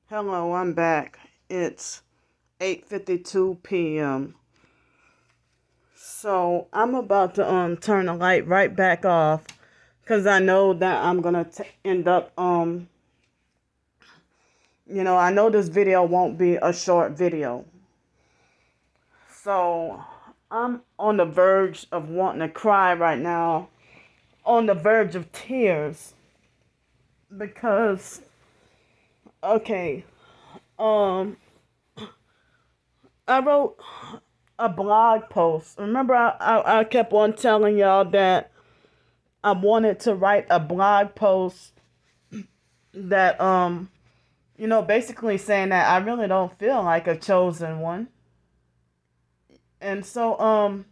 Hello, I'm back. It's 8:52 p.m. So I'm about to turn the light right back off because I know that I'm gonna end up I know this video won't be a short video. So I'm on the verge of wanting to cry right now, on the verge of tears because okay, um I wrote a blog post. Remember, I kept on telling y'all that I wanted to write a blog post that, basically saying that I really don't feel like a chosen one. And so,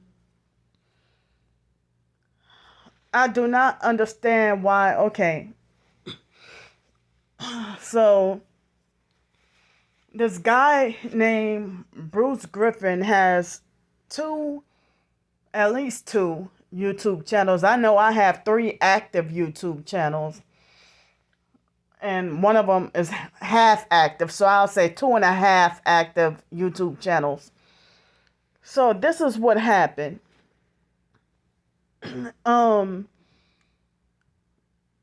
I do not understand why. Okay, so this guy named Bruce Griffin has two, at least two YouTube channels. I know I have three active YouTube channels, and one of them is half active. So I'll say two and a half active YouTube channels. So this is what happened. Um,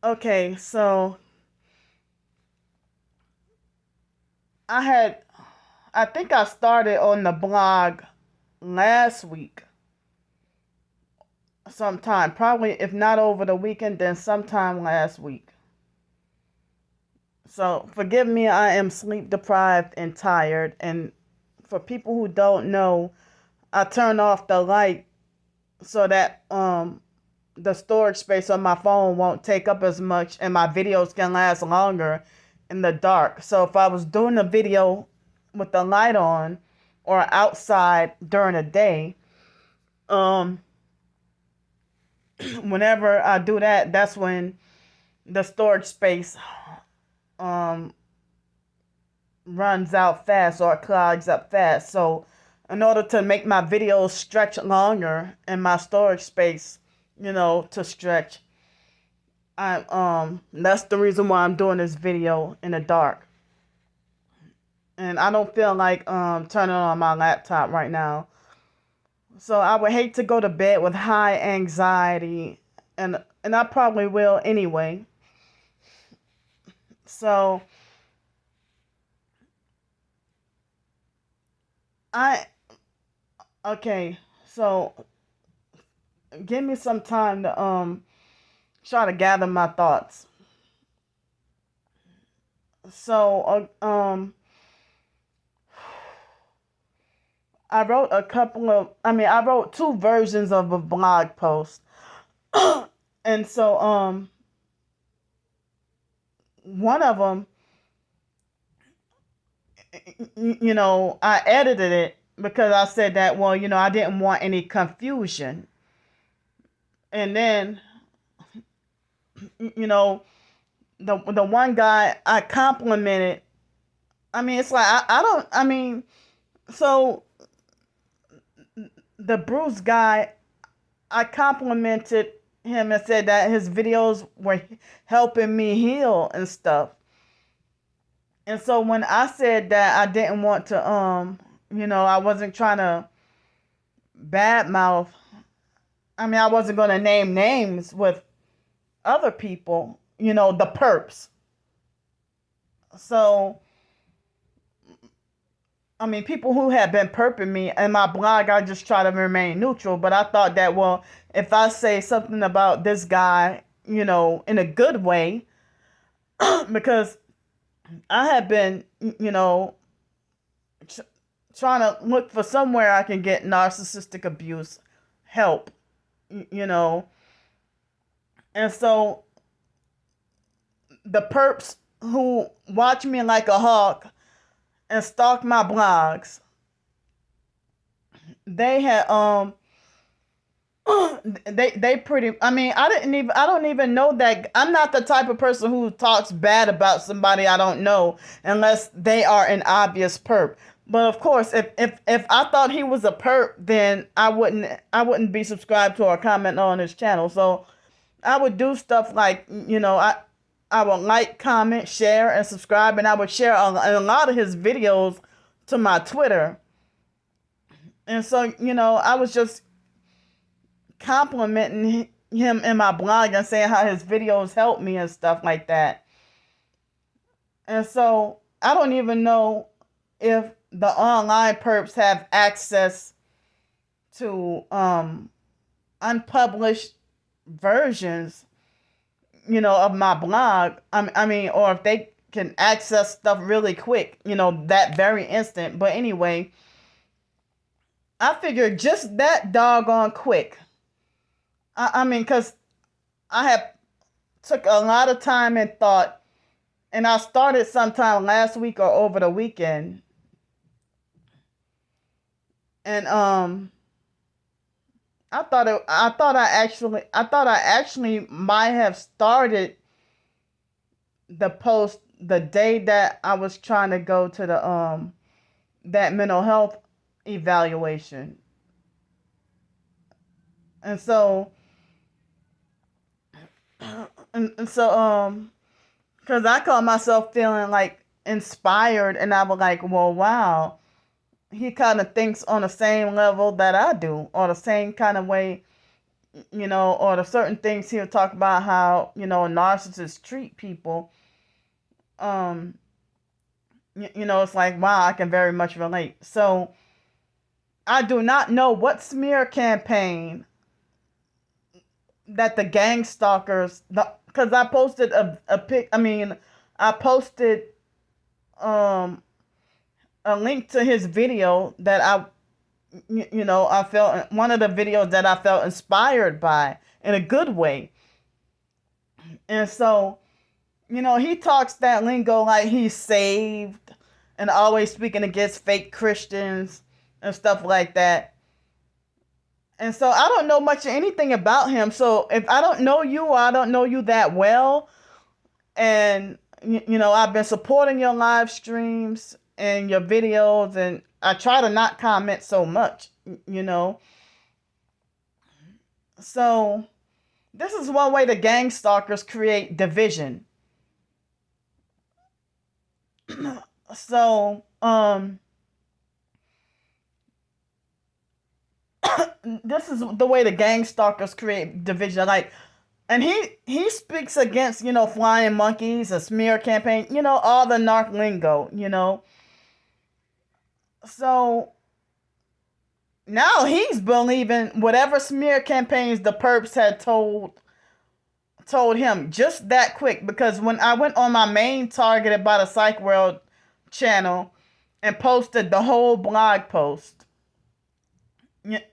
okay, so I had, I think I started on the blog last week sometime, probably if not over the weekend, then sometime last week. So forgive me, I am sleep deprived and tired. And for people who don't know, I turn off the light so that the storage space on my phone won't take up as much and my videos can last longer in the dark. So if I was doing a video with the light on or outside during the day, um whenever I do that, that's when the storage space um runs out fast or clogs up fast. So in order to make my videos stretch longer and my storage space, to stretch, I that's the reason why I'm doing this video in the dark. And I don't feel like turning on my laptop right now. So I would hate to go to bed with high anxiety, and I probably will anyway. So I okay, so give me some time to try to gather my thoughts. So I wrote two versions of a blog post. And so one of them, I edited it because I said that, well, I didn't want any confusion. And then, you know, the one guy I complimented. I mean, it's like I don't. I mean, so the Bruce guy, I complimented him and said that his videos were helping me heal and stuff. And so when I said that I didn't want to, I wasn't trying to badmouth. I mean, I wasn't going to name names with other people, the perps. So, I mean, people who have been perping me in my blog, I just try to remain neutral. But I thought that, well, if I say something about this guy, in a good way, because I have been, trying to look for somewhere I can get narcissistic abuse help, you know. And so the perps who watch me like a hawk and stalk my blogs, they had they pretty, I mean, I don't even know that. I'm not the type of person who talks bad about somebody I don't know unless they are an obvious perp. But of course, if I thought he was a perp, then I wouldn't be subscribed to or comment on his channel. So I would do stuff like, I would like, comment, share, and subscribe, and I would share a lot of his videos to my Twitter. And so, I was just complimenting him in my blog and saying how his videos helped me and stuff like that. And so I don't even know if the online perps have access to unpublished versions, of my blog. I mean, or if they can access stuff really quick, that very instant. But anyway, I figured just that doggone quick. I mean, because I have took a lot of time and thought, and I started sometime last week or over the weekend. And I thought I actually might have started the post the day that I was trying to go to the that mental health evaluation. And so because I caught myself feeling like inspired, and I was like, well, wow, he kind of thinks on the same level that I do, or the same kind of way, or the certain things he'll talk about how, narcissists treat people. It's like, wow, I can very much relate. So I do not know what smear campaign that the gang stalkers, because I posted a pic. I mean, I posted a link to his video that I felt, one of the videos that I felt inspired by in a good way. And so, he talks that lingo like he's saved and always speaking against fake Christians and stuff like that. And so I don't know much of anything about him. So if I don't know you, or I don't know you that well, and I've been supporting your live streams and your videos, and I try to not comment so much, So this is one way the gang stalkers create division. So, this is the way the gang stalkers create division. Like, and he speaks against, flying monkeys, a smear campaign, all the narc lingo, So now he's believing whatever smear campaigns the perps had told him just that quick. Because when I went on my main targeted by the Psych World channel and posted the whole blog post,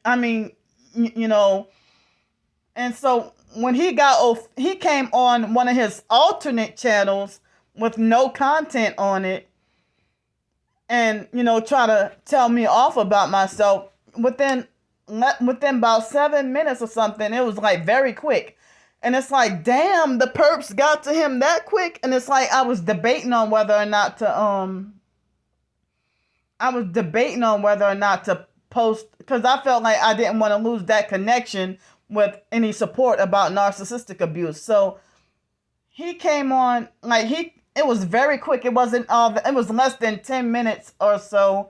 I mean, and so when he came on one of his alternate channels with no content on it, and try to tell me off about myself within about 7 minutes or something. It was like very quick, and it's like, damn, the perps got to him that quick. And it's like I was debating on whether or not to post, because I felt like I didn't want to lose that connection with any support about narcissistic abuse. So he came on it was very quick. It wasn't it was less than 10 minutes or so,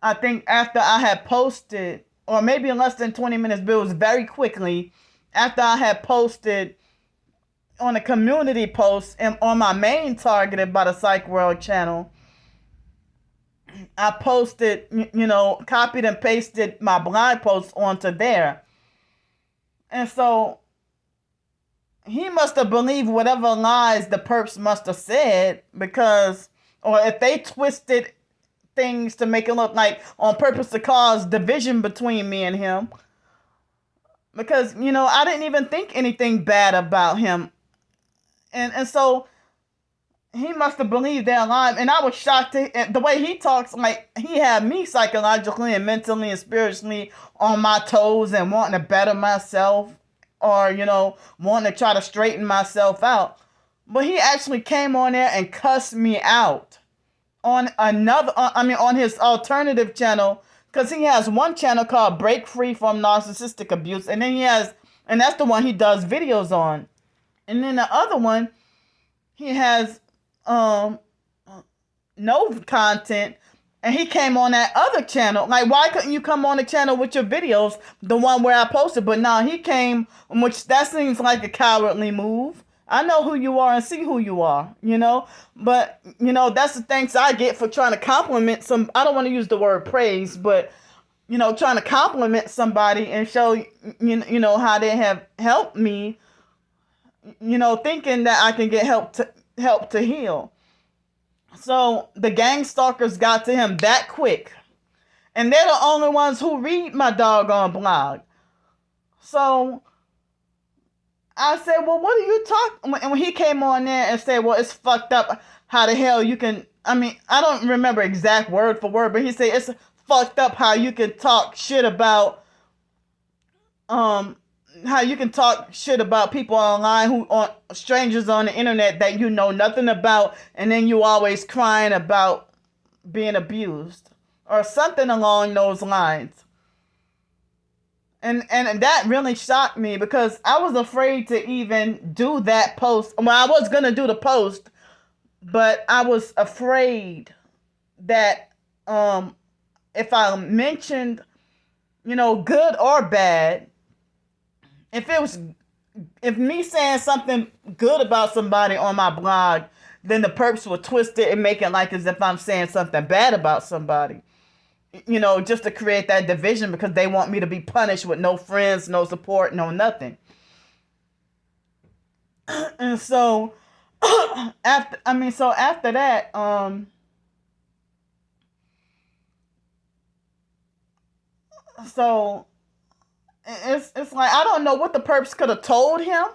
I think, after I had posted, or maybe less than 20 minutes, but it was very quickly after I had posted on a community post and on my main targeted by the Psych World channel. I posted, copied and pasted my blog post onto there. And so he must have believed whatever lies the perps must have said, because, or if they twisted things to make it look like on purpose to cause division between me and him. Because, I didn't even think anything bad about him. And so he must have believed they're alive. And I was shocked the way he talks. Like, he had me psychologically and mentally and spiritually on my toes and wanting to better myself, or, wanting to try to straighten myself out. But he actually came on there and cussed me out on on his alternative channel, because he has one channel called Break Free from Narcissistic Abuse. And then and that's the one he does videos on. And then the other one he has um no content, and he came on that other channel. Like, why couldn't you come on the channel with your videos, the one where I posted? But now he came, which that seems like a cowardly move. I know who you are and see who you are, But, that's the thanks I get for trying to compliment some. I don't want to use the word praise, but, trying to compliment somebody and show, how they have helped me, thinking that I can get help to heal. So the gang stalkers got to him that quick. And they're the only ones who read my doggone blog. So I said, well, what are you talking? And when he came on there and said, well, it's fucked up how the hell you can, I don't remember exact word for word, but he said it's fucked up how you can talk shit about, people online who are strangers on the internet that you know nothing about, and then you always crying about being abused or something along those lines. And that really shocked me because I was afraid to even do that post. Well, I was gonna do the post, but I was afraid that if I mentioned, good or bad, if me saying something good about somebody on my blog, then the perps will twist it and make it like as if I'm saying something bad about somebody. Just to create that division because they want me to be punished with no friends, no support, no nothing. And so after that, so it's like I don't know what the perps could have told him,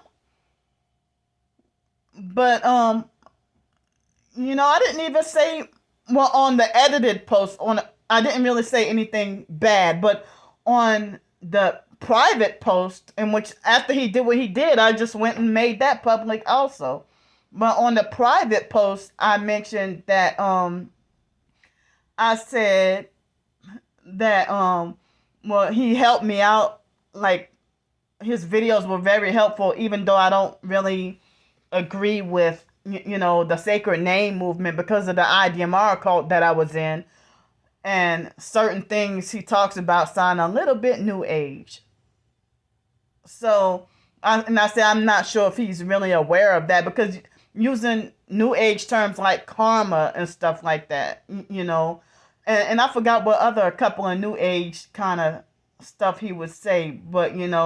but I didn't even say, well, on the edited post I didn't really say anything bad, but on the private post, in which after he did what he did, I just went and made that public also. But on the private post, I mentioned that I said that well, he helped me out. Like, his videos were very helpful, even though I don't really agree with the sacred name movement because of the IDMR cult that I was in. And certain things he talks about sound a little bit new age. So, I said I'm not sure if he's really aware of that because using new age terms like karma and stuff like that, and I forgot what other a couple of new age kind of stuff he would say, but I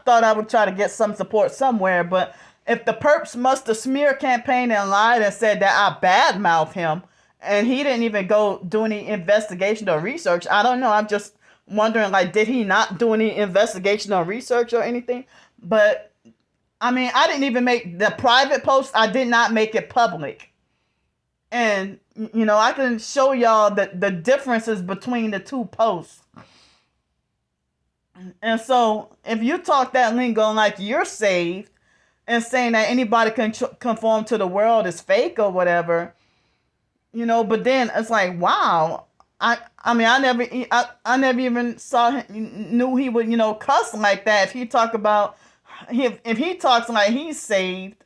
thought I would try to get some support somewhere, but if the perps must have smear campaign and lied and said that I badmouthed him, and he didn't even go do any investigation or research, I don't know. I'm just wondering, like, did he not do any investigation or research or anything? But, I didn't even make the private post. I did not make it public. And, I can show y'all the differences between the two posts. And so, if you talk that lingo like you're saved, and saying that anybody can conform to the world is fake or whatever, but then it's like, wow, I never even knew he would, cuss like that. If he talks like he's saved,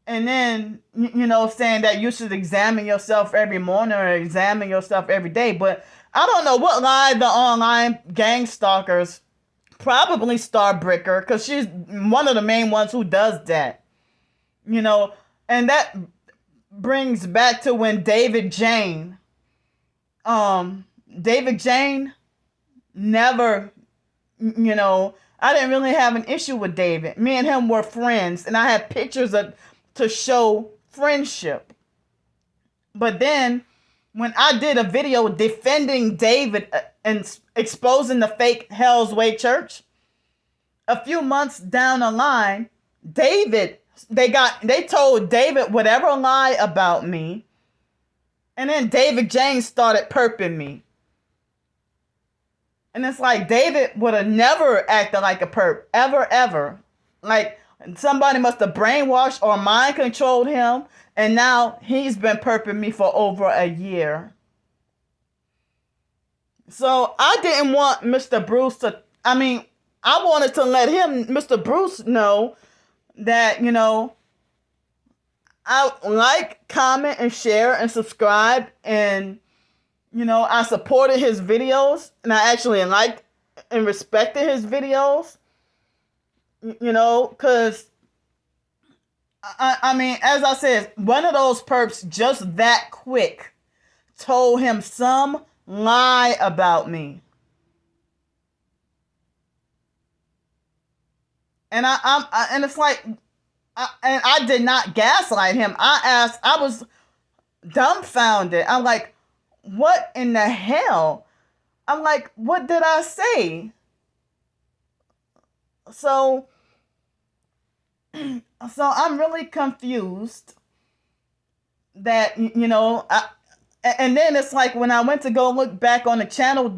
and then, saying that you should examine yourself every morning or examine yourself every day. But I don't know what lie the online gang stalkers, probably Starbricker, because she's one of the main ones who does that. And that brings back to when David Jane never, I didn't really have an issue with David. Me and him were friends, and I had pictures to show friendship. But then when I did a video defending David and exposing the fake Hell's Way Church, a few months down the line, they told David whatever lie about me, and then David James started perping me. And it's like David would have never acted like a perp, ever. Like, somebody must have brainwashed or mind controlled him, and now he's been perping me for over a year. So I didn't want Mr. Bruce to, I wanted to let him, Mr. Bruce, know that, I like, comment, and share, and subscribe, and, I supported his videos, and I actually liked and respected his videos, because, I mean, as I said, one of those perps just that quick told him some lie about me. And and it's like, and I did not gaslight him. I was dumbfounded. I'm like, what in the hell? I'm like, what did I say? So I'm really confused that, and then it's like when I went to go look back on the channel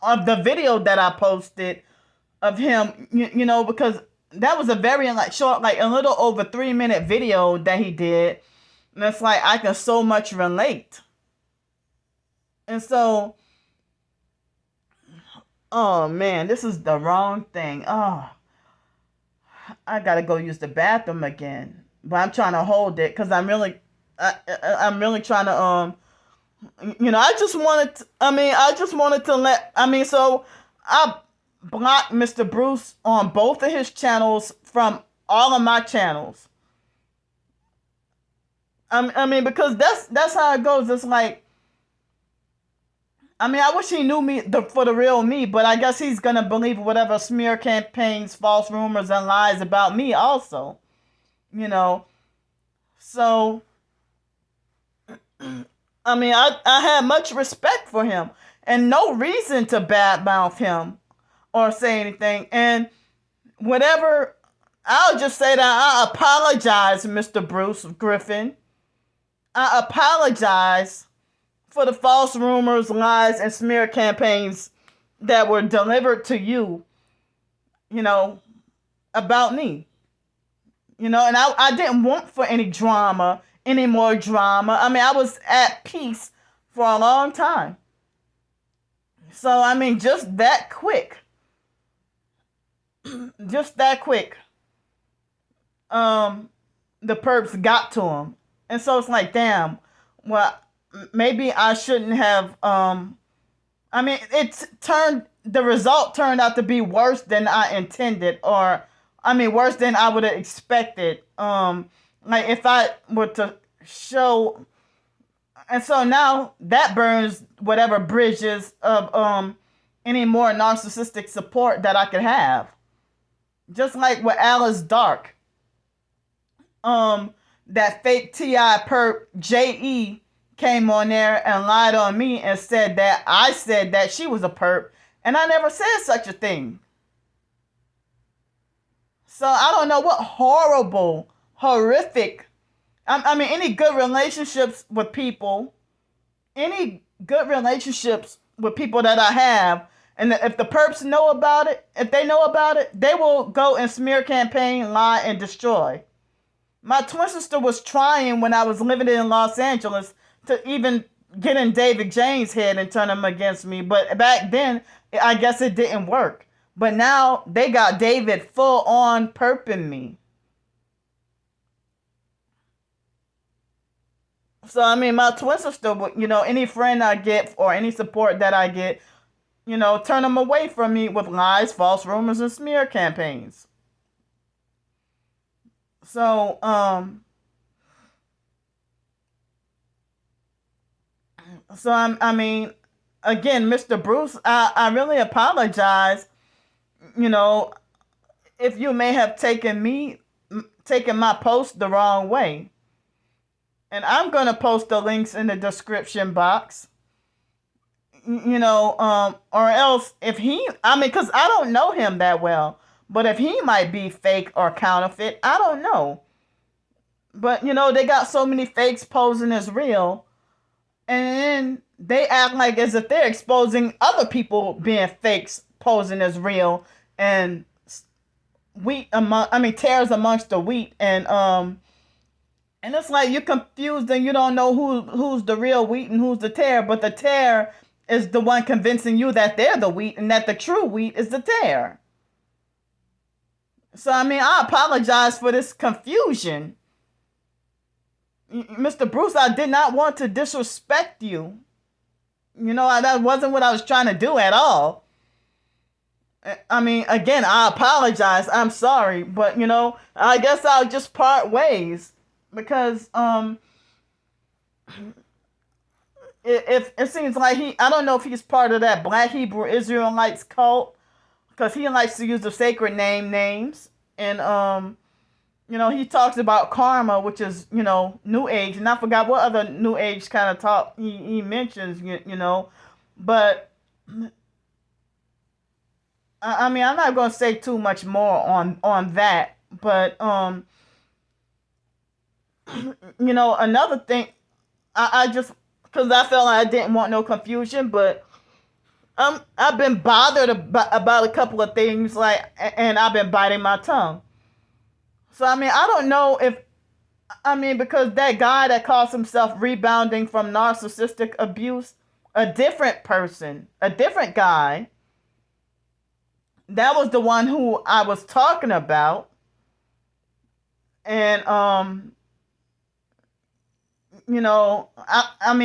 of the video that I posted of him, because that was a very like short, like a little over 3-minute video that he did. And it's like, I can so much relate. And so, oh man, this is the wrong thing. Oh, I gotta go use the bathroom again. But I'm trying to hold it because I'm really trying to, I just wanted to so I blocked Mr. Bruce on both of his channels from all of my channels. Because that's how it goes. It's like, I wish he knew me for the real me, but I guess he's gonna believe whatever smear campaigns, false rumors, and lies about me also. So, I had much respect for him and no reason to badmouth him or say anything. And whatever, I'll just say that I apologize, Mr. Bruce Griffin. I apologize for the false rumors, lies, and smear campaigns that were delivered to you, about me. And I didn't want for any more drama. I was at peace for a long time. So, just that quick. Just that quick. The perps got to him. And so it's like, damn, well, maybe I shouldn't have, the result turned out to be worse than I intended, or, worse than I would have expected. Like if I were to show, and so now that burns whatever bridges of, any more narcissistic support that I could have. Just like with Alice Dark. That fake T.I. perp J.E. came on there and lied on me and said that I said that she was a perp, and I never said such a thing. So I don't know what horrible, horrific, any good relationships with people, that I have, and if the perps know about it, they will go and smear campaign, lie, and destroy. My twin sister was trying when I was living in Los Angeles to even get in David James' head and turn him against me. But back then, I guess it didn't work. But now they got David full on perping me. So, my twin sister, any friend I get or any support that I get, turn them away from me with lies, false rumors, and smear campaigns. So, again, Mr. Bruce, I really apologize, if you may have taken my post the wrong way. And I'm going to post the links in the description box, or else if because I don't know him that well. But if he might be fake or counterfeit, I don't know. But, they got so many fakes posing as real. And then they act like as if they're exposing other people being fakes posing as real. And tares amongst the wheat. And it's like you're confused and you don't know who's the real wheat and who's the tare. But the tare is the one convincing you that they're the wheat and that the true wheat is the tare. So, I mean, I apologize for this confusion. Mr. Bruce, I did not want to disrespect you. That wasn't what I was trying to do at all. I mean, again, I apologize. I'm sorry, but I guess I'll just part ways because it seems like I don't know if he's part of that Black Hebrew Israelites cult because he likes to use the sacred names and he talks about karma, which is New Age, and I forgot what other New Age kind of talk he mentions, but I mean, I'm not going to say too much more on that, but another thing, I just because I felt like I didn't want no confusion, but I've been bothered about a couple of things, and I've been biting my tongue. So I mean, I don't know if because that guy that calls himself rebounding from narcissistic abuse, a different person, a different guy. That was the one who I was talking about. And I mean,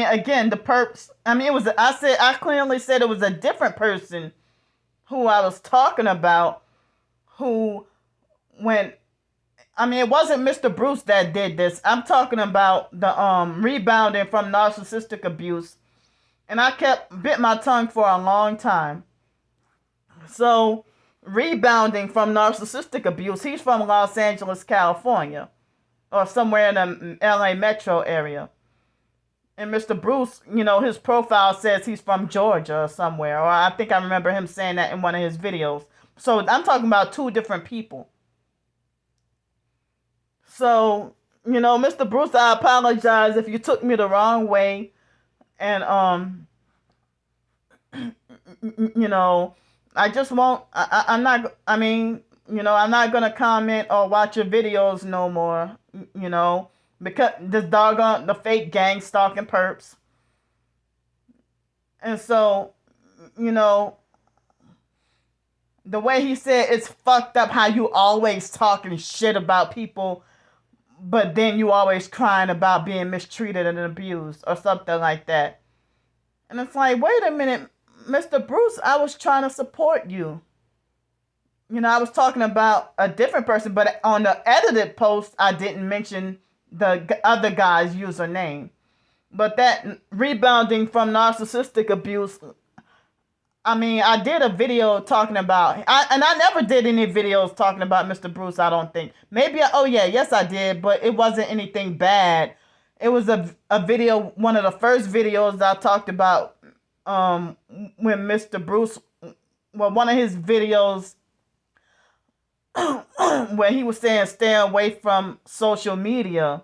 again, the perps. I mean, I clearly said it was a different person who I was talking about. Who went. I mean, it wasn't Mr. Bruce that did this. I'm talking about the rebounding from narcissistic abuse, and I bit my tongue for a long time. So, rebounding from narcissistic abuse, he's from Los Angeles, California, or somewhere in the LA metro area. And Mr. Bruce, his profile says he's from Georgia or somewhere, or I think I remember him saying that in one of his videos. So I'm talking about two different people. So, Mr. Bruce, I apologize if you took me the wrong way. And, I just won't, I'm not, I mean, I'm not going to comment or watch your videos no more, because this doggone, the fake gang stalking perps. And so, the way he said it's fucked up how you always talking shit about people, but then you always crying about being mistreated and abused or something like that. And it's like, wait a minute, Mr. Bruce, I was trying to support you. I was talking about a different person, but on the edited post, I didn't mention the other guy's username. But that rebounding from narcissistic abuse, I mean, I did a video talking about, I never did any videos talking about Mr. Bruce, I don't think. Maybe, yes I did, but it wasn't anything bad. It was a video, one of the first videos that I talked about when Mr. Bruce, one of his videos where he was saying stay away from social media.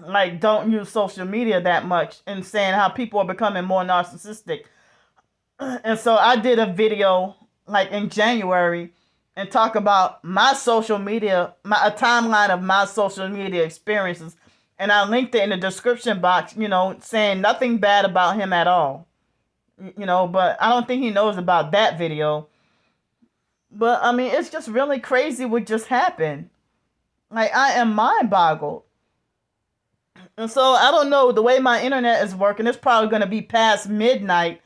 Like, don't use social media that much, and saying how people are becoming more narcissistic. And so I did a video like in January and talk about my social media, a timeline of my social media experiences. And I linked it in the description box, saying nothing bad about him at all. But I don't think he knows about that video. But I mean, it's just really crazy what just happened. Like, I am mind boggled. And so I don't know, the way my internet is working, it's probably going to be past midnight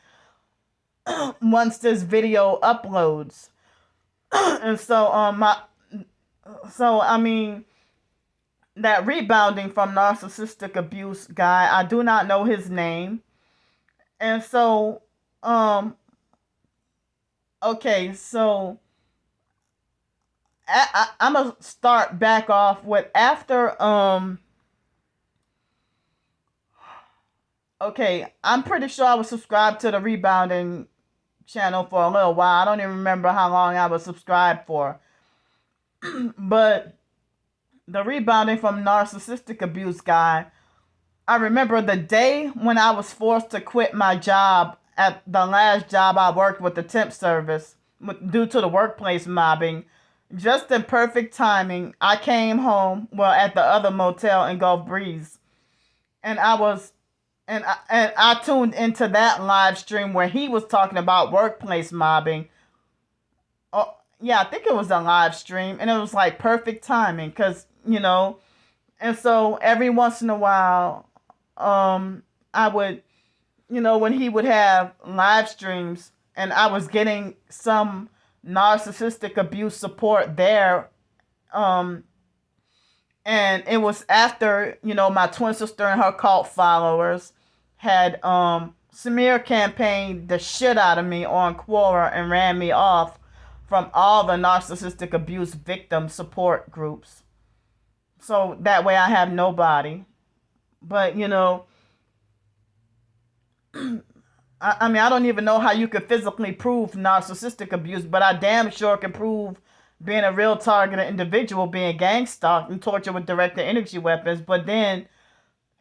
once this video uploads. And so I mean, that rebounding from narcissistic abuse guy, I do not know his name. And so okay, so I'm gonna start back off with after okay, I'm pretty sure I was subscribed to the rebounding channel for a little while. I don't even remember how long I was subscribed for. But the rebounding from narcissistic abuse guy, I remember the day when I was forced to quit my job at the last job I worked with, the temp service, due to the workplace mobbing. Just in perfect timing, I came home, at the other motel in Gulf Breeze, and I tuned into that live stream where he was talking about workplace mobbing. yeah, I think it was a live stream, and it was like perfect timing because and so every once in a while, I would, when he would have live streams, and I was getting some narcissistic abuse support there, um, and it was after my twin sister and her cult followers had smear campaigned the shit out of me on Quora and ran me off from all the narcissistic abuse victim support groups. So that way I have nobody. But I mean, I don't even know how you could physically prove narcissistic abuse, but I damn sure can prove being a real targeted individual, being gang stalked and tortured with directed energy weapons. But then,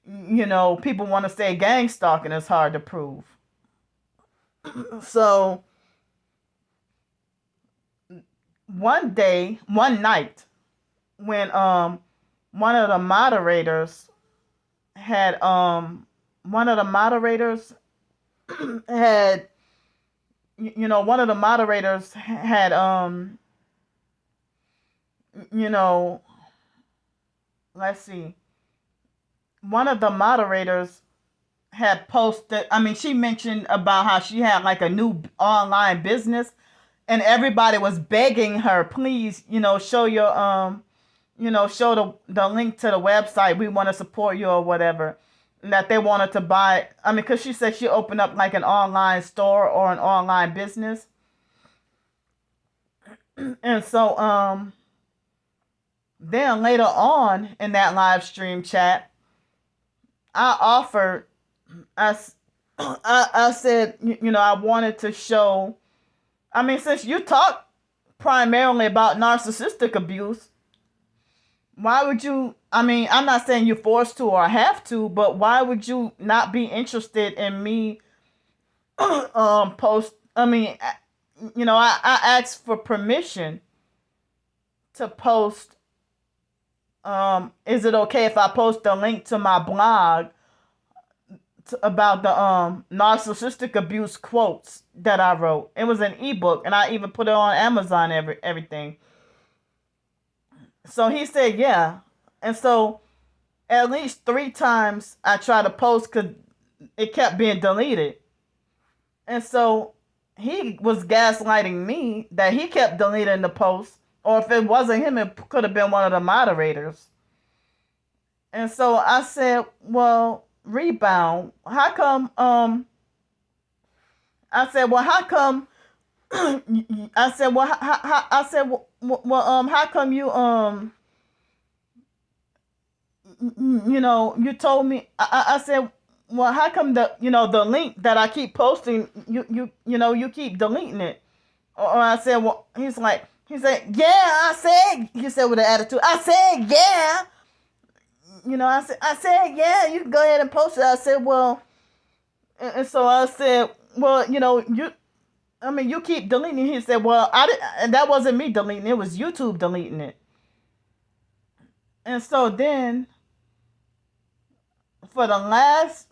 people want to say gang stalking is hard to prove. So one night, when one of the moderators had one of the moderators had one of the moderators had let's see, one of the moderators had posted, I mean, she mentioned about how she had like a new online business, and everybody was begging her, please, show your show the link to the website, we want to support you or whatever, and that they wanted to buy, I mean, because she said she opened up like an online store or an online business. And so then later on in that live stream chat, I offered, I, I said, I wanted to show, I mean, since you talk primarily about narcissistic abuse, why would you, I mean, I'm not saying you're forced to or have to, but why would you not be interested in me post, I mean, I asked for permission to post, is it okay if I post a link to my blog about the narcissistic abuse quotes that I wrote? It was an ebook, and I even put it on Amazon, everything. So he said, yeah. And so at least 3 times I tried to post because it kept being deleted. And so he was gaslighting me that he kept deleting the post. Or if it wasn't him, it could have been one of the moderators. And so I said, well, Rebound, how come, I said, well, how come, I said, well, I said, well, how come you, you told me, I said, well, how come the link that I keep posting, you keep deleting it? Or I said, well, he said, yeah, he said with an attitude, I said, yeah. I said, yeah, you can go ahead and post it. I said, well, and so I said, well, you keep deleting it. He said, well, and that wasn't me deleting it. It was YouTube deleting it. And so then, for the last,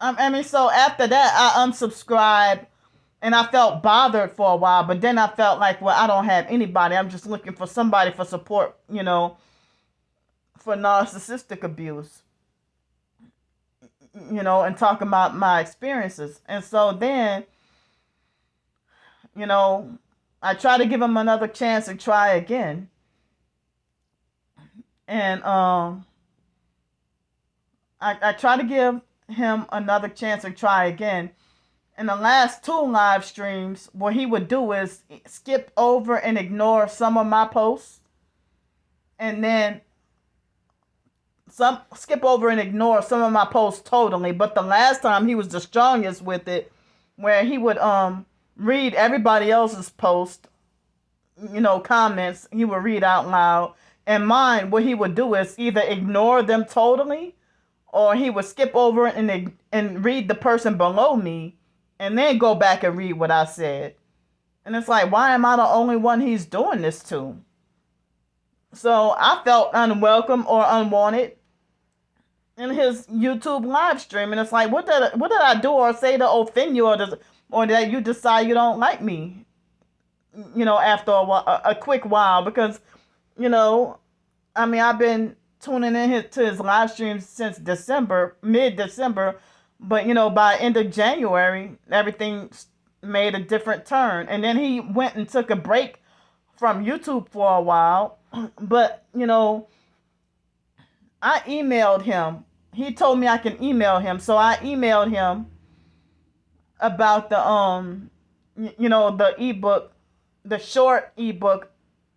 so after that, I unsubscribed, and I felt bothered for a while, but then I felt like, well, I don't have anybody. I'm just looking for somebody for support, for narcissistic abuse, and talking about my experiences. And so then, I try to give him another chance and try again. And I try to give him another chance and try again. And the last 2 live streams, what he would do is skip over and ignore some of my posts, and then skip over and ignore some of my posts totally. But the last time he was the strongest with it, where he would read everybody else's post, comments, he would read out loud. And mine, what he would do is either ignore them totally, or he would skip over and read the person below me, and then go back and read what I said. And it's like, why am I the only one he's doing this to? So I felt unwelcome or unwanted in his YouTube live stream. And it's like, what did I do or say to offend you, or that you decide you don't like me? after a quick while, because, you know, I've been tuning in to his live streams since December, mid-December, but, by end of January, everything made a different turn. And then he went and took a break from YouTube for a while. But, I emailed him. He told me I can email him. So I emailed him about the ebook, the short ebook,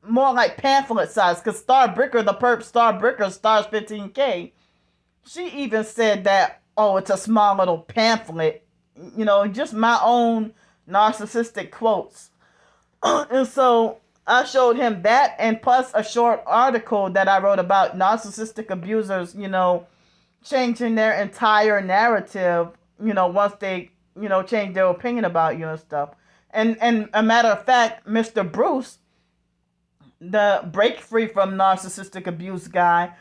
more like pamphlet size, because Starbricker, the perp Starbricker, stars 15K. She even said that, oh, it's a small little pamphlet, just my own narcissistic quotes. And so I showed him that, and plus a short article that I wrote about narcissistic abusers, changing their entire narrative, once they, change their opinion about you and stuff. And a matter of fact, Mr. Bruce, the break free from narcissistic abuse guy,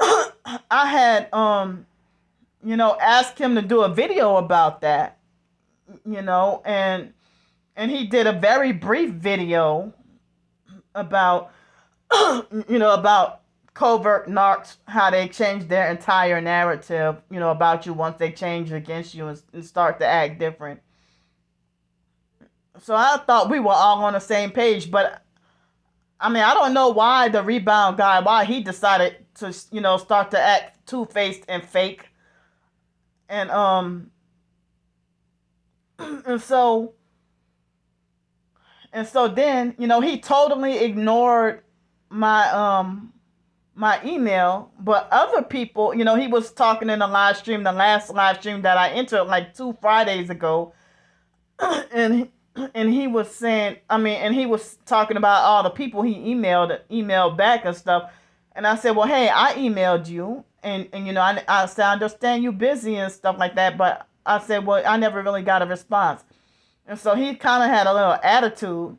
I had asked him to do a video about that, and he did a very brief video about about covert narcs, how they change their entire narrative, about you once they change against you and start to act different. So I thought we were all on the same page, but I don't know why the rebound guy, why he decided to, start to act two-faced and fake. And and so then, he totally ignored my email, but other people, he was talking in the last live stream that I entered like 2 Fridays ago, and he was saying, and he was talking about all the people he emailed back and stuff. And I said, well, hey, I emailed you, and I said, I understand you busy and stuff like that, but I said, well, I never really got a response. And so he kind of had a little attitude,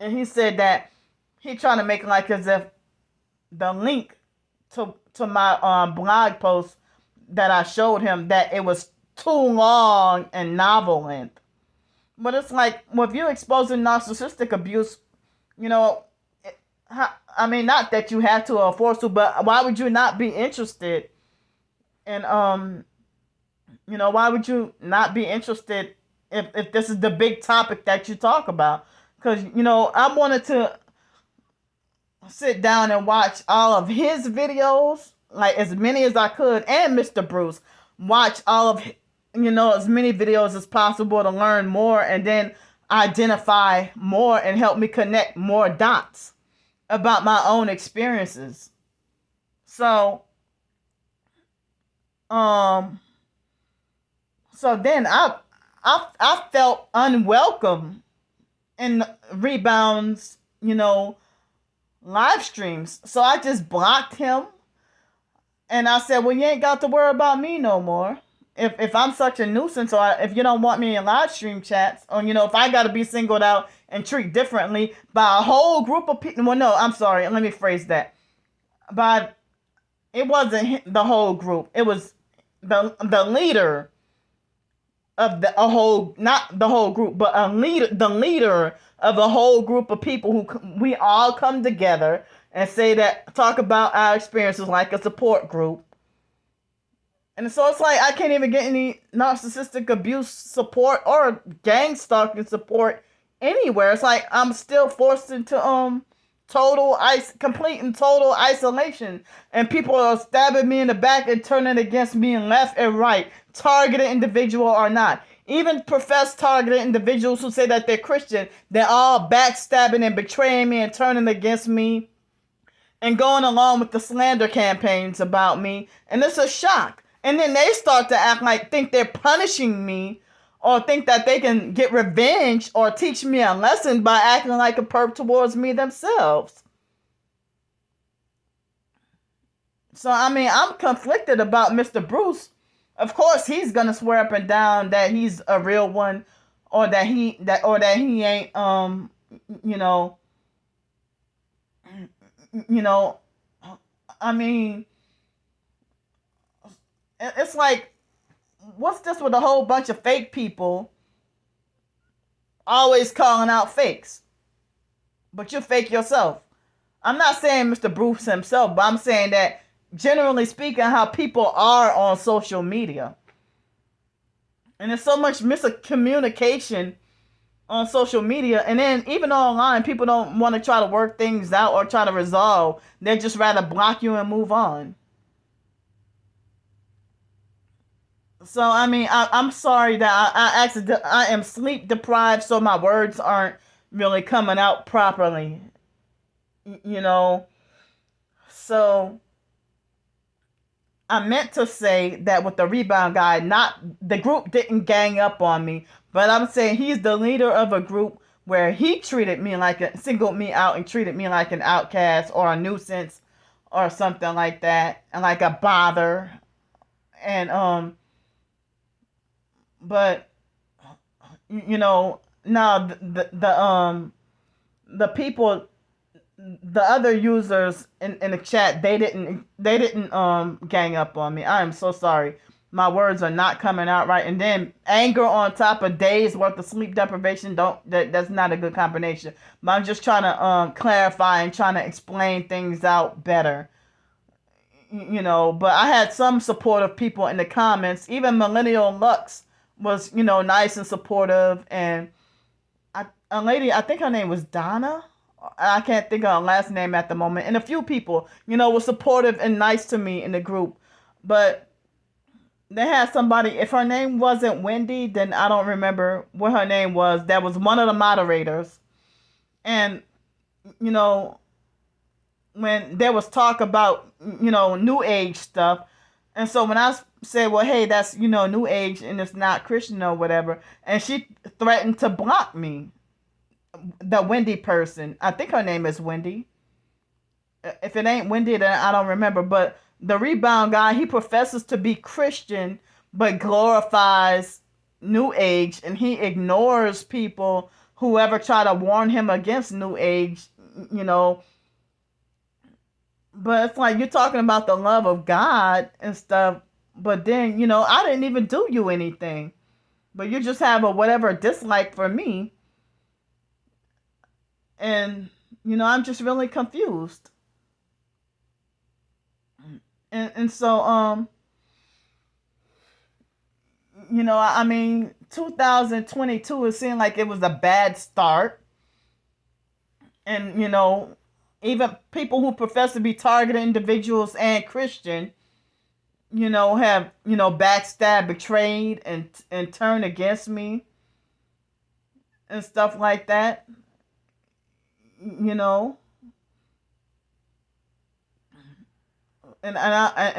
and he said that he trying to make it like as if the link to my blog post that I showed him, that it was too long and novel length. But it's like, well, if you're exposing narcissistic abuse, not that you have to or force to, but why would you not be interested in, why would you not be interested if this is the big topic that you talk about? Because, I wanted to sit down and watch all of his videos, like as many as I could, and Mr. Bruce, watch all of as many videos as possible to learn more, and then identify more and help me connect more dots about my own experiences. So, then I felt unwelcome in Rebound's, live streams. So I just blocked him, and I said, well, you ain't got to worry about me no more. If I'm such a nuisance, or if you don't want me in live stream chats, or, if I got to be singled out and treated differently by a whole group of people. Well, no, I'm sorry. Let me phrase that. But it wasn't the whole group. It was the leader of not the whole group, but the leader of a whole group of people who we all come together and talk about our experiences like a support group. And so it's like I can't even get any narcissistic abuse support or gang stalking support anywhere. It's like I'm still forced into complete and total isolation, and people are stabbing me in the back and turning against me left and right, targeted individual or not. Even professed targeted individuals who say that they're Christian, they're all backstabbing and betraying me and turning against me and going along with the slander campaigns about me. And it's a shock. And then they start to think they're punishing me, or think that they can get revenge or teach me a lesson by acting like a perp towards me themselves. So, I'm conflicted about Mr. Bruce. Of course, he's going to swear up and down that he's a real one, or that he ain't, it's like, what's this with a whole bunch of fake people always calling out fakes? but you're fake yourself. I'm not saying Mr. Bruce himself, but I'm saying that generally speaking, how people are on social media. And there's so much miscommunication on social media, and then even online, people don't want to try to work things out or try to resolve. They just rather block you and move on. So I mean, I'm sorry that I am sleep deprived, so my words aren't really coming out properly. You know, so I meant to say that with the rebound guy, not the group didn't gang up on me, but I'm saying he's the leader of a group where he treated me like singled me out and treated me like an outcast or a nuisance or something like that, and like a bother. And but now the people, the other users in the chat, they didn't gang up on me. I am so sorry. My words are not coming out right, and then anger on top of days worth of sleep deprivation, that's not a good combination. But I'm just trying to clarify and trying to explain things out better. But I had some supportive people in the comments. Even Millennial Lux was nice and supportive, and a lady, I think her name was Donna. I can't think of her last name at the moment. And a few people, were supportive and nice to me in the group. But they had somebody, if her name wasn't Wendy, then I don't remember what her name was. That was one of the moderators. And, you know, when there was talk about, New Age stuff. And so when I said, well, hey, that's, New Age and it's not Christian or whatever. And she threatened to block me. The Wendy person. I think her name is Wendy. If it ain't Wendy, then I don't remember. But the rebound guy, he professes to be Christian, but glorifies New Age, and he ignores people who ever try to warn him against New Age, you know. But it's like you're talking about the love of God and stuff, but then, I didn't even do you anything. But you just have a whatever dislike for me. And, I'm just really confused. And so, I mean, 2022, it seemed like it was a bad start. And, even people who profess to be targeted individuals and Christian, have, backstabbed, betrayed, and turned against me and stuff like that. And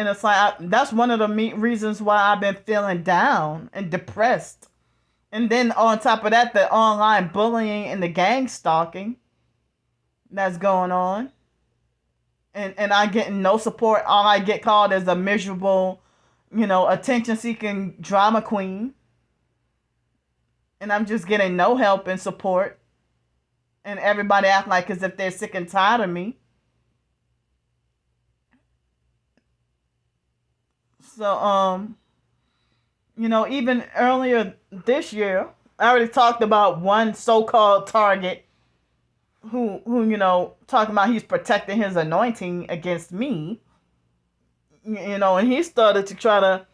it's like that's one of the reasons why I've been feeling down and depressed. And then on top of that, the online bullying and the gang stalking that's going on. And I getting no support. All I get called is a miserable, attention seeking drama queen. And I'm just getting no help and support. And everybody act like as if they're sick and tired of me. So, even earlier this year, I already talked about one so-called target who, talking about he's protecting his anointing against me. And he started to try to,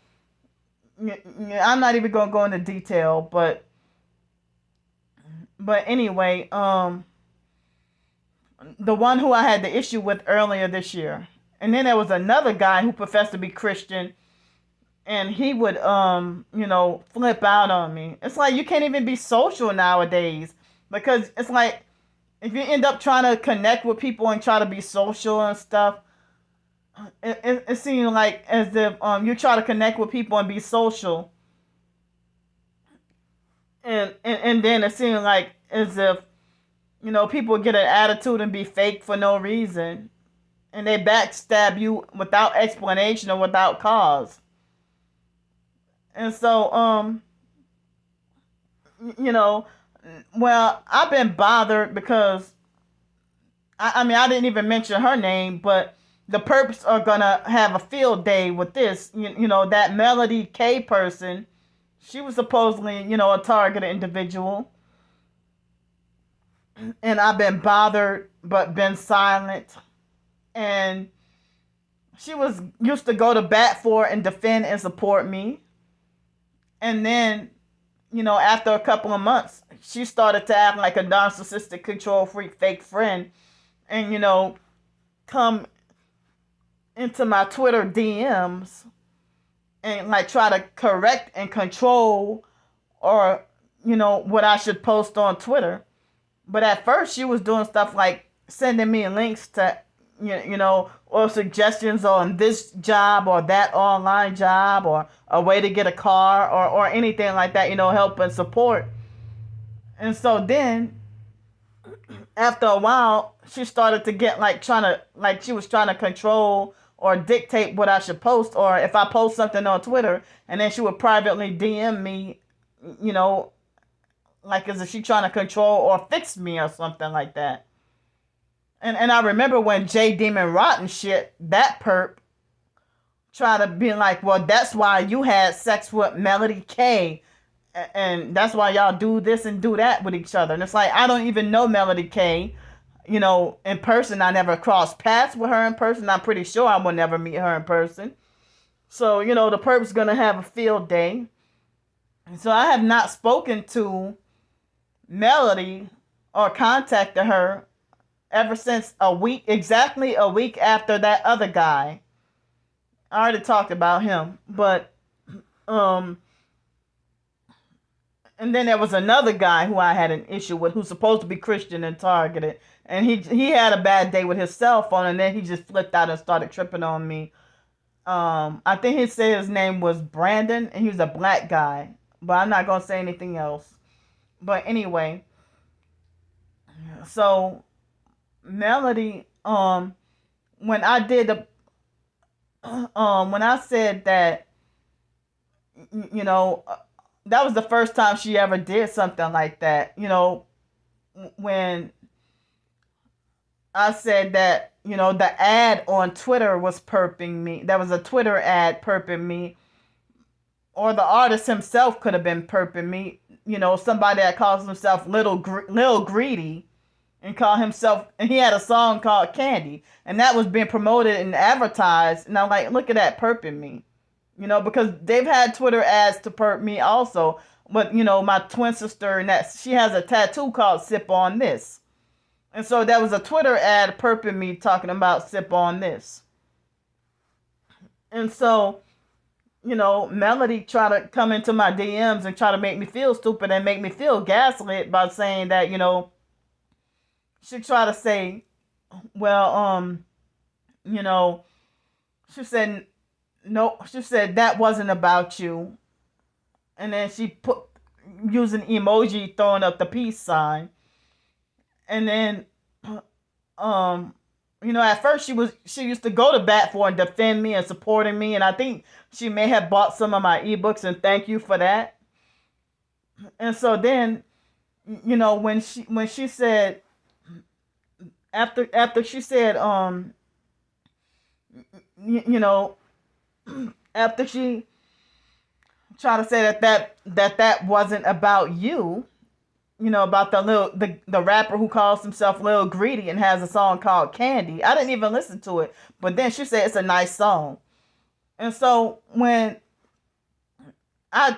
I'm not even going to go into detail, but anyway, the one who I had the issue with earlier this year. And then there was another guy who professed to be Christian, and he would flip out on me. It's like you can't even be social nowadays, because it's like if you end up trying to connect with people and try to be social and stuff, it seems like as if you try to connect with people and be social, and then it seems like as if people get an attitude and be fake for no reason, and they backstab you without explanation or without cause. And so, well, I've been bothered because, I mean, I didn't even mention her name, but the perps are going to have a field day with this. That Melody K person, she was supposedly, a targeted individual. and I've been bothered but been silent. And she was used to go to bat for and defend and support me. And then, after a couple of months, she started to act like a narcissistic, control freak, fake friend, and come into my Twitter DMs and like try to correct and control, or what I should post on Twitter. But at first, she was doing stuff like sending me links to, or suggestions on this job or that online job, or a way to get a car, or anything like that, help and support. And so then, after a while, she started to get she was trying to control or dictate what I should post, or if I post something on Twitter, and then she would privately DM me, you know, like as if she trying to control or fix me or something like that. And I remember when J Demon Rotten shit, that perp, tried to be like, well, that's why you had sex with Melody K. And that's why y'all do this and do that with each other. And it's like, I don't even know Melody K. In person. I never crossed paths with her in person. I'm pretty sure I will never meet her in person. So, the perp's going to have a field day. So I have not spoken to Melody or contacted her ever since exactly a week after that other guy. I already talked about him, but and then there was another guy who I had an issue with, who's supposed to be Christian and targeted, and he had a bad day with his cell phone, and then he just flipped out and started tripping on me. I think he said his name was Brandon, and he was a black guy, but I'm not gonna say anything else. But anyway, so Melody, when I did the when I said that, that was the first time she ever did something like that. When I said that, the ad on Twitter was perping me. There was a Twitter ad perping me, or the artist himself could have been perping me. Somebody that calls himself Little Greedy, and he had a song called Candy, and that was being promoted and advertised, and I'm like, look at that perping me, because they've had Twitter ads to perp me also, but my twin sister, and that she has a tattoo called Sip on This, and so that was a Twitter ad perping me, talking about Sip on This. And so, Melody tried to come into my DMs and try to make me feel stupid and make me feel gaslit by saying that, she tried to say, well, she said, no, she said that wasn't about you. And then she put, using emoji, throwing up the peace sign. And then, at first she used to go to bat for and defend me and supporting me. And I think she may have bought some of my ebooks, and thank you for that. And so then, when she said, after she said, after she tried to say that wasn't about you, about the rapper who calls himself Lil Greedy and has a song called Candy. I didn't even listen to it, but then she said it's a nice song. And so when I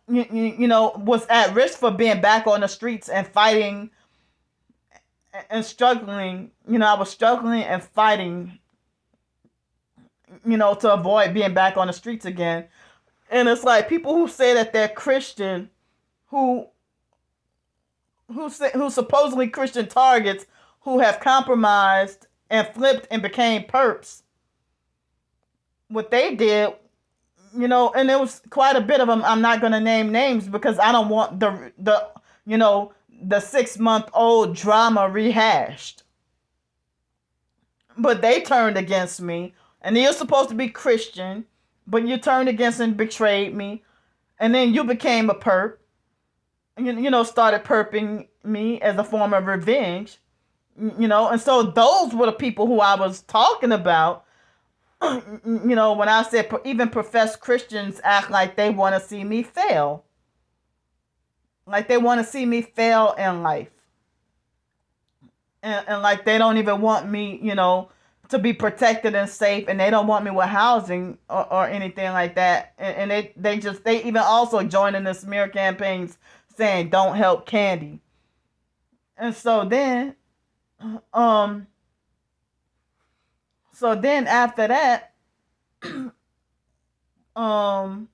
was at risk for being back on the streets and fighting and struggling, I was struggling and fighting, to avoid being back on the streets again. And it's like people who say that they're Christian, who supposedly Christian targets, who have compromised and flipped and became perps. What they did, and there was quite a bit of them. I'm not going to name names because I don't want the 6-month-old drama rehashed. But they turned against me, and you're supposed to be Christian, but you turned against and betrayed me, and then you became a perp, and started perping me as a form of revenge, and so those were the people who I was talking about. When I said even professed Christians act like they want to see me fail. Like they want to see me fail in life. and like they don't even want me, to be protected and safe, and they don't want me with housing or anything like that. And they even also join in the smear campaigns saying don't help Candy. And um, so then after that, um,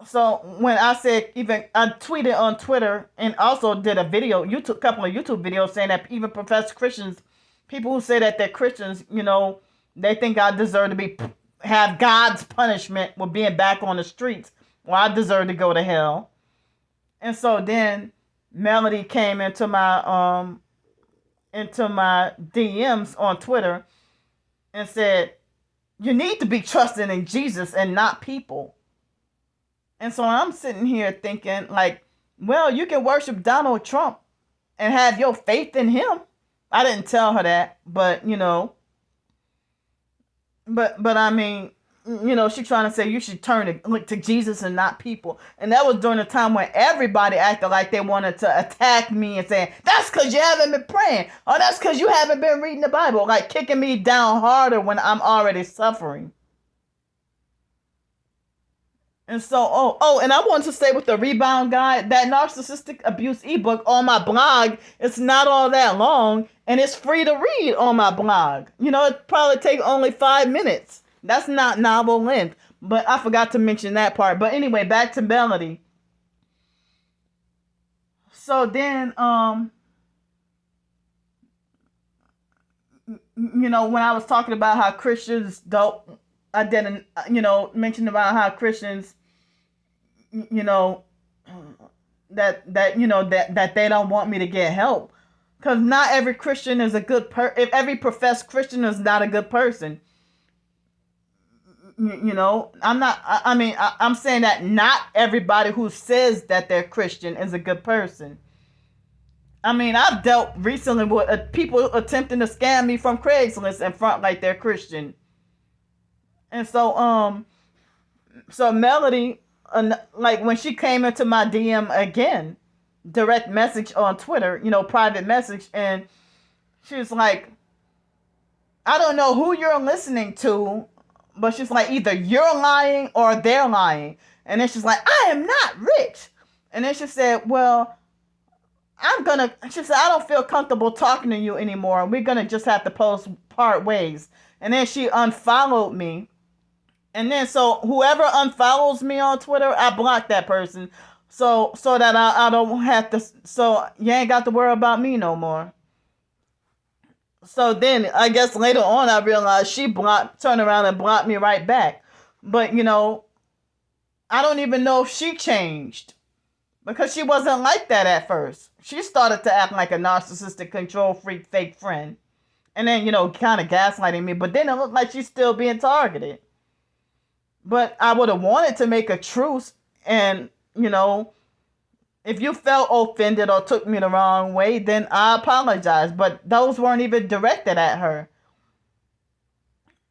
so when I said, even I tweeted on Twitter and also did a video, YouTube, couple of YouTube videos saying that even professed Christians, people who say that they're Christians, they think I deserve to have God's punishment with being back on the streets. Well, I deserve to go to hell. And so then Melody came into my DMs on Twitter and said, "You need to be trusting in Jesus and not people." And so I'm sitting here thinking, like, well, you can worship Donald Trump and have your faith in him. I didn't tell her that, but but I mean, she's trying to say you should turn to look to Jesus and not people. And that was during a time when everybody acted like they wanted to attack me and saying, that's because you haven't been praying. Or that's because you haven't been reading the Bible. Like kicking me down harder when I'm already suffering. And so, and I want to say with the rebound guide, that narcissistic abuse ebook on my blog, it's not all that long, and it's free to read on my blog. It probably take only 5 minutes. That's not novel length, but I forgot to mention that part. But anyway, back to Melody. So then, when I was talking about how Christians don't, I didn't, mention about how Christians, that they don't want me to get help, because not every Christian is a good if every professed Christian is not a good person. I'm not. I'm saying that not everybody who says that they're Christian is a good person. I've dealt recently with people attempting to scam me from Craigslist and front like they're Christian. And so Melody, like when she came into my DM again, direct message on Twitter, private message, and she was like, I don't know who you're listening to, but she's like, either you're lying or they're lying. And then she's like, I am not rich. And then she said, well, she said, I don't feel comfortable talking to you anymore. We're going to just have to part ways. And then she unfollowed me. And then so whoever unfollows me on Twitter, I block that person. So that I don't have to, so you ain't got to worry about me no more. So then I guess later on I realized she turned around and blocked me right back. But I don't even know if she changed, because she wasn't like that at first. She started to act like a narcissistic control freak fake friend. And then, kind of gaslighting me. But then it looked like she's still being targeted. But I would have wanted to make a truce. And, if you felt offended or took me the wrong way, then I apologize. But those weren't even directed at her.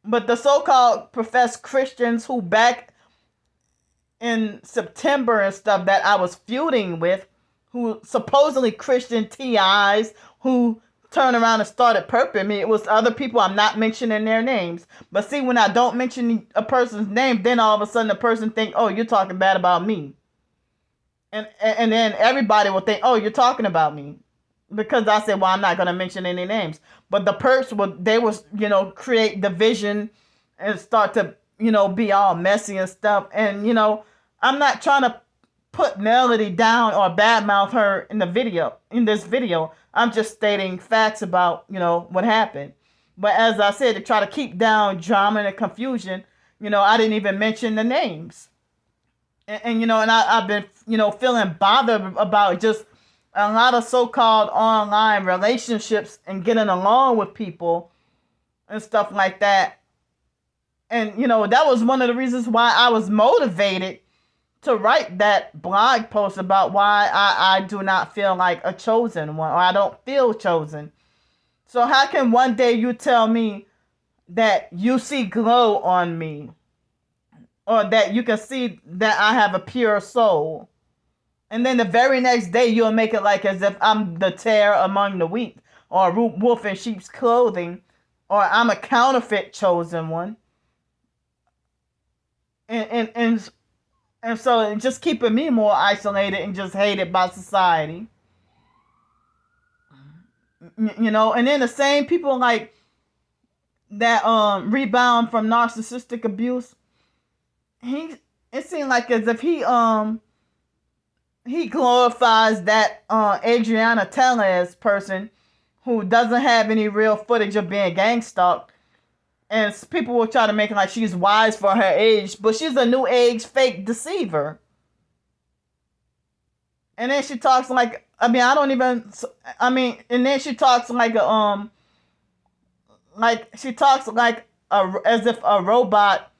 But the so-called professed Christians who back in September and stuff that I was feuding with, who supposedly Christian TIs, who turned around and started perping me, it was other people. I'm not mentioning their names. But see, when I don't mention a person's name, then all of a sudden the person think, oh, you're talking bad about me. And then everybody will think, oh, you're talking about me. Because I said, well, I'm not going to mention any names. But the perps create division and start to, be all messy and stuff. And, I'm not trying to put Melody down or badmouth her in this video. I'm just stating facts about, what happened. But as I said, to try to keep down drama and confusion, I didn't even mention the names. And I've been, feeling bothered about just a lot of so-called online relationships and getting along with people and stuff like that. And, that was one of the reasons why I was motivated to write that blog post about why I do not feel like a chosen one, or I don't feel chosen. So how can one day you tell me that you see glow on me, or that you can see that I have a pure soul, And then the very next day, you'll make it like as if I'm the tare among the wheat, or a wolf in sheep's clothing, or I'm a counterfeit chosen one. And so it's just keeping me more isolated and just hated by society. And then the same people like that rebound from narcissistic abuse, he it seemed like as if he glorifies that Adriana Tellez person who doesn't have any real footage of being gang stalked. And people will try to make it like she's wise for her age, but she's a new age fake deceiver. And then she talks like, and then she talks like she talks like as if a robot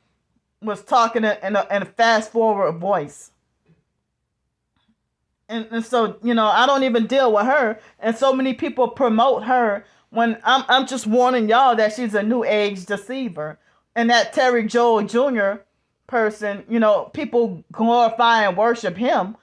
was talking in a fast forward voice. And so, I don't even deal with her. And so many people promote her when I'm just warning y'all that she's a new age deceiver. And that Terry Joel Jr. person, people glorify and worship him,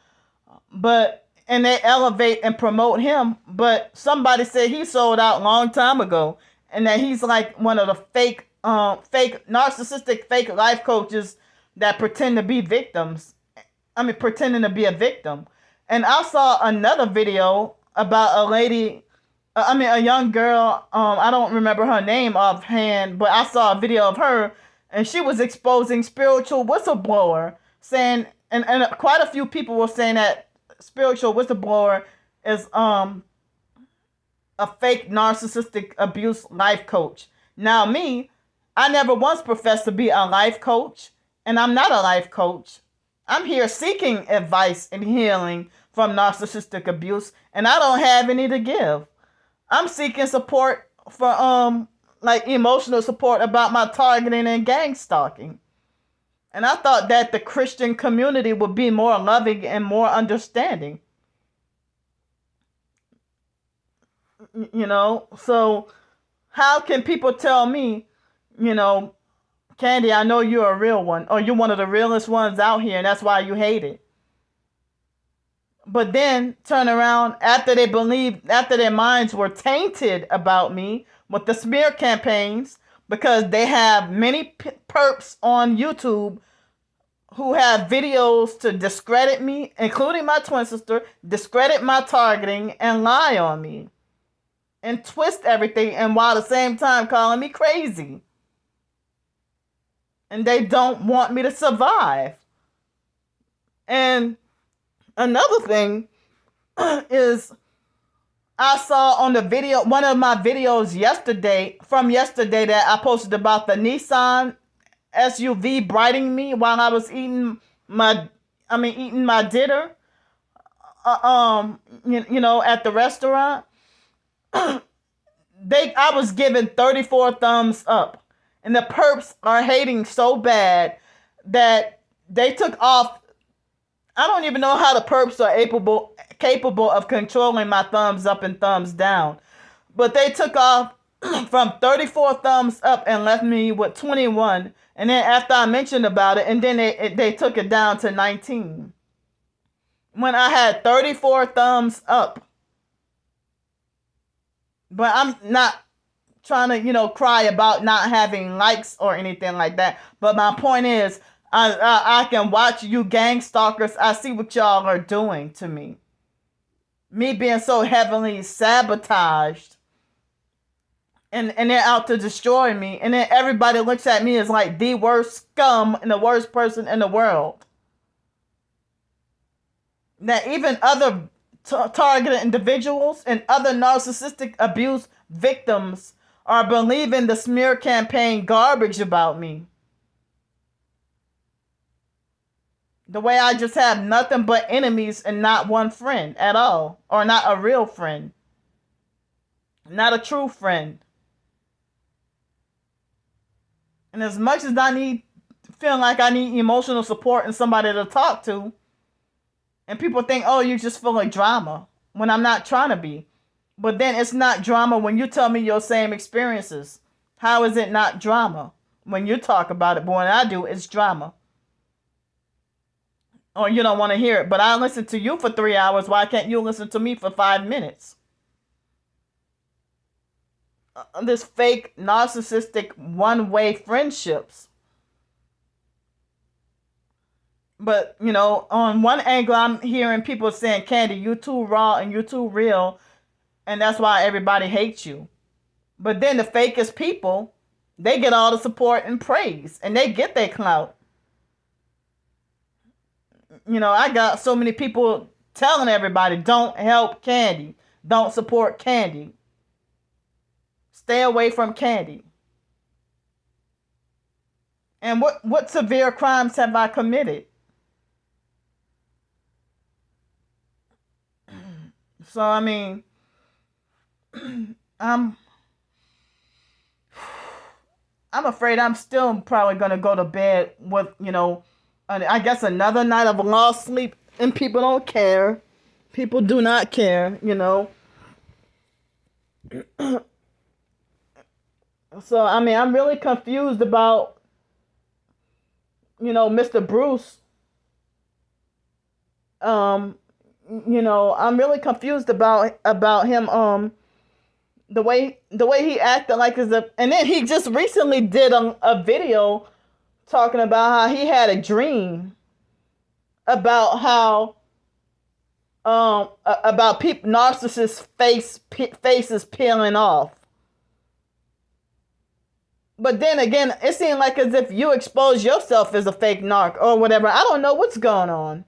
and they elevate and promote him. But somebody said he sold out a long time ago, and that he's like one of the fake narcissistic fake life coaches that pretend to be victims. Pretending to be a victim. And I saw another video about a lady, a young girl. I don't remember her name offhand, but I saw a video of her, and she was exposing spiritual whistleblower, saying, and quite a few people were saying that spiritual whistleblower is a fake narcissistic abuse life coach. Now, I never once professed to be a life coach, and I'm not a life coach. I'm here seeking advice and healing from narcissistic abuse, and I don't have any to give. I'm seeking support for emotional support about my targeting and gang stalking. And I thought that the Christian community would be more loving and more understanding. So how can people tell me, Candy, I know you're a real one, or you're one of the realest ones out here, and that's why you hate it. But then turn around after their minds were tainted about me with the smear campaigns, because they have many perps on YouTube who have videos to discredit me, including my twin sister, discredit my targeting, and lie on me. And twist everything, and while at the same time calling me crazy. And they don't want me to survive. And another thing is, I saw on the video, one of my videos yesterday that I posted about the Nissan SUV biting me while I was eating my dinner, at the restaurant. I was given 34 thumbs up. And the perps are hating so bad that they took off. I don't even know how the perps are capable of controlling my thumbs up and thumbs down. But they took off from 34 thumbs up and left me with 21. And then after I mentioned about it, and then they took it down to 19. When I had 34 thumbs up. But I'm not trying to, cry about not having likes or anything like that. But my point is, I can watch you gang stalkers. I see what y'all are doing to me. Me being so heavily sabotaged. And they're out to destroy me. And then everybody looks at me as like the worst scum and the worst person in the world. That even other targeted individuals and other narcissistic abuse victims are believing the smear campaign garbage about me. The way I just have nothing but enemies and not one friend at all. Or not a real friend. Not a true friend. And as much as feel like I need emotional support and somebody to talk to, and people think, oh, you're just full of drama, when I'm not trying to be. But then it's not drama when you tell me your same experiences. How is it not drama when you talk about it? But when I do, it's drama. or you don't want to hear it. But I listen to you for 3 hours. Why can't you listen to me for 5 minutes? This fake, narcissistic, one-way friendships. But, on one angle, I'm hearing people saying, Candy, you too raw and you too real, and that's why everybody hates you. But then the fakest people, they get all the support and praise, and they get their clout. I got so many people telling everybody, don't help Candy. Don't support Candy. Stay away from Candy. And what severe crimes have I committed? So, I mean, I'm afraid I'm still probably going to go to bed with, I guess another night of lost sleep, and people don't care. People do not care. So, I mean, I'm really confused about, Mr. Bruce. I'm really confused about him. The way he acted like as if, and then he just recently did a video talking about how he had a dream about how about people narcissists faces peeling off. But then again, it seemed like as if you expose yourself as a fake narc or whatever. I don't know what's going on.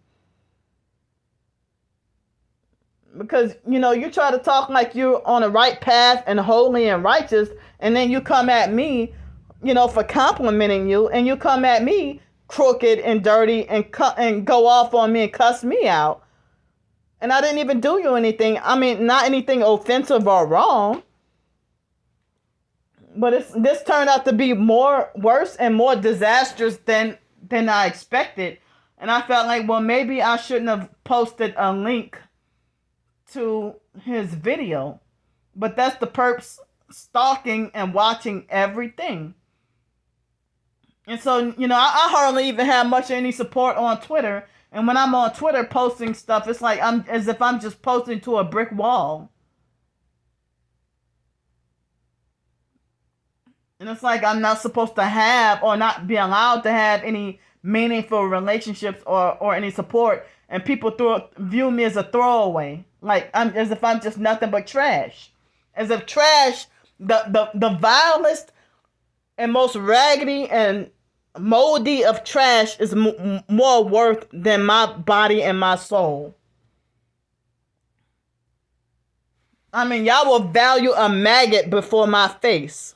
Because, you try to talk like you're on the right path and holy and righteous, and then you come at me, for complimenting you, and you come at me crooked and dirty and go off on me and cuss me out. And I didn't even do you anything. I mean, not anything offensive or wrong. But this turned out to be worse and more disastrous than I expected. And I felt like, well, maybe I shouldn't have posted a link to his video. But that's the perps stalking and watching everything. And so, I hardly even have much of any support on Twitter. And when I'm on Twitter posting stuff, it's like as if I'm just posting to a brick wall. And it's like I'm not supposed to have or not be allowed to have any meaningful relationships or any support. And people view me as a throwaway. Like as if I'm just nothing but trash. As if trash, the vilest and most raggedy and moldy of trash is more worth than my body and my soul. I mean, y'all will value a maggot before my face.